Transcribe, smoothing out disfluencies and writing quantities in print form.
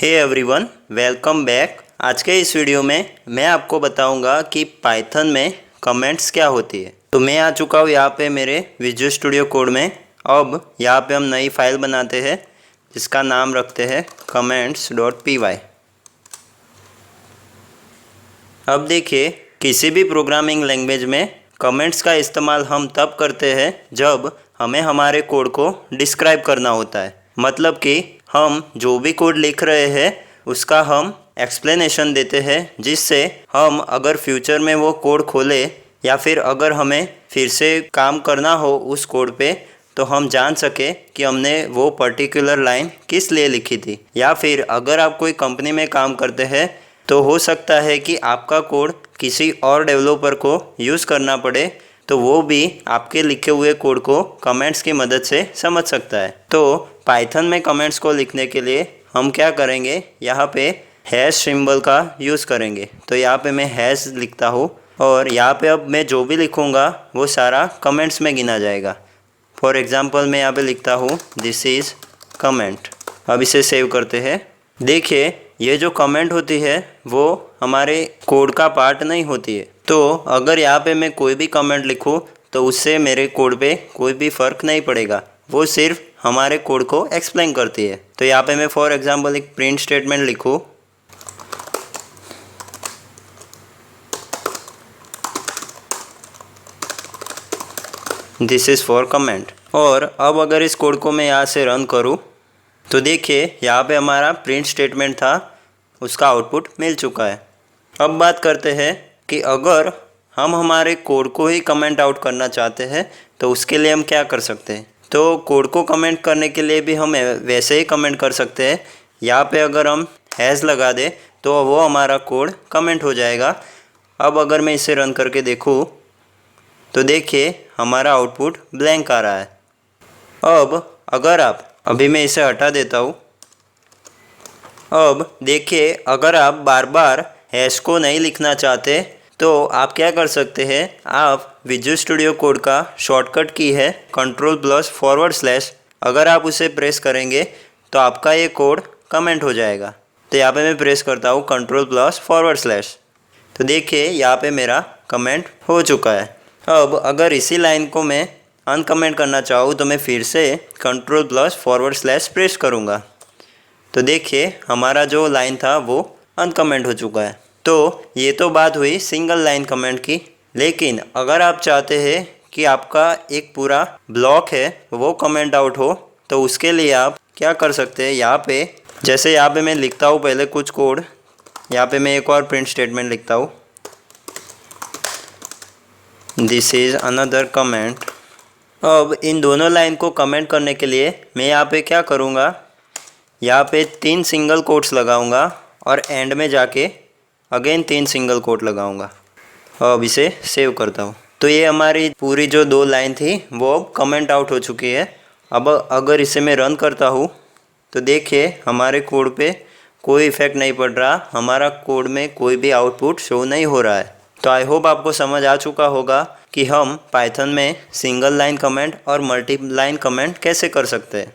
Hey everyone, welcome back. आज के इस वीडियो में मैं आपको बताऊंगा कि पाइथन में कमेंट्स क्या होती है। तो मैं आ चुका हूँ यहाँ पे मेरे विजुअल स्टूडियो कोड में। अब यहाँ पे हम नई फाइल बनाते हैं जिसका नाम रखते हैं comments.py। अब देखिए, किसी भी प्रोग्रामिंग लैंग्वेज में कमेंट्स का इस्तेमाल हम तब करते हैं जब हमें हमारे कोड को डिस्क्राइब करना होता है। मतलब कि हम जो भी कोड लिख रहे हैं उसका हम एक्सप्लेनेशन देते हैं, जिससे हम अगर फ्यूचर में वो कोड खोले या फिर अगर हमें फिर से काम करना हो उस कोड पे तो हम जान सके कि हमने वो पर्टिकुलर लाइन किस लिए लिखी थी। या फिर अगर आप कोई कंपनी में काम करते हैं तो हो सकता है कि आपका कोड किसी और डेवलपर को यूज़ करना पड़े, तो वो भी आपके लिखे हुए कोड को कमेंट्स की मदद से समझ सकता है। तो पाइथन में कमेंट्स को लिखने के लिए हम क्या करेंगे, यहाँ पे हैश सिंबल का यूज़ करेंगे। तो यहाँ पे मैं हैश लिखता हूँ और यहाँ पे अब मैं जो भी लिखूँगा वो सारा कमेंट्स में गिना जाएगा। फॉर एग्ज़ाम्पल मैं यहाँ पे लिखता हूँ दिस इज़ कमेंट। अब इसे सेव करते हैं। देखिए, ये जो कमेंट होती है वो हमारे कोड का पार्ट नहीं होती है। तो अगर यहाँ पे मैं कोई भी कमेंट लिखूँ तो उससे मेरे कोड पे कोई भी फ़र्क नहीं पड़ेगा, वो सिर्फ हमारे कोड को एक्सप्लेन करती है। तो यहाँ पे मैं फॉर एग्ज़ाम्पल एक प्रिंट स्टेटमेंट लिखूँ, दिस इज़ फॉर कमेंट। और अब अगर इस कोड को मैं यहाँ से रन करूँ तो देखिए, यहाँ पे हमारा प्रिंट स्टेटमेंट था, उसका आउटपुट मिल चुका है। अब बात करते हैं कि अगर हम हमारे कोड को ही कमेंट आउट करना चाहते हैं तो उसके लिए हम क्या कर सकते हैं। तो कोड को कमेंट करने के लिए भी हम वैसे ही कमेंट कर सकते हैं। यहाँ पे अगर हम हैश लगा दें तो वो हमारा कोड कमेंट हो जाएगा। अब अगर मैं इसे रन करके देखूँ तो देखिए, हमारा आउटपुट ब्लैंक आ रहा है। अब अगर आप अभी मैं इसे हटा देता हूँ। अब देखिए, अगर आप बार बार हैश को नहीं लिखना चाहते तो आप क्या कर सकते हैं, आप विजुअल स्टूडियो कोड का शॉर्टकट की है Ctrl+/। अगर आप उसे प्रेस करेंगे तो आपका ये कोड कमेंट हो जाएगा। तो यहाँ पे मैं प्रेस करता हूँ Ctrl+/। तो देखिए, यहाँ पे मेरा कमेंट हो चुका है। अब अगर इसी लाइन को मैं अनकमेंट करना चाहूँ तो मैं फिर से Ctrl+// प्रेस करूँगा। तो देखिए, हमारा जो लाइन था वो अनकमेंट हो चुका है। तो ये तो बात हुई सिंगल लाइन कमेंट की। लेकिन अगर आप चाहते हैं कि आपका एक पूरा ब्लॉक है वो कमेंट आउट हो तो उसके लिए आप क्या कर सकते हैं, यहाँ पे जैसे यहाँ पे मैं लिखता हूँ पहले कुछ कोड। यहाँ पे मैं एक और प्रिंट स्टेटमेंट लिखता हूँ, दिस इज़ अनदर कमेंट। अब इन दोनों लाइन को कमेंट करने के लिए मैं यहाँ पे क्या करूँगा, यहाँ पे 3 सिंगल कोट्स लगाऊंगा और एंड में जाके अगेन 3 सिंगल कोट लगाऊंगा। अब इसे सेव करता हूँ। तो ये हमारी पूरी जो 2 लाइन थी वो अब कमेंट आउट हो चुकी है। अब अगर इसे मैं रन करता हूँ तो देखिए, हमारे कोड पे कोई इफ़ेक्ट नहीं पड़ रहा, हमारा कोड में कोई भी आउटपुट शो नहीं हो रहा है। तो आई होप आपको समझ आ चुका होगा कि हम पाइथन में सिंगल लाइन कमेंट और मल्टी लाइन कमेंट कैसे कर सकते हैं।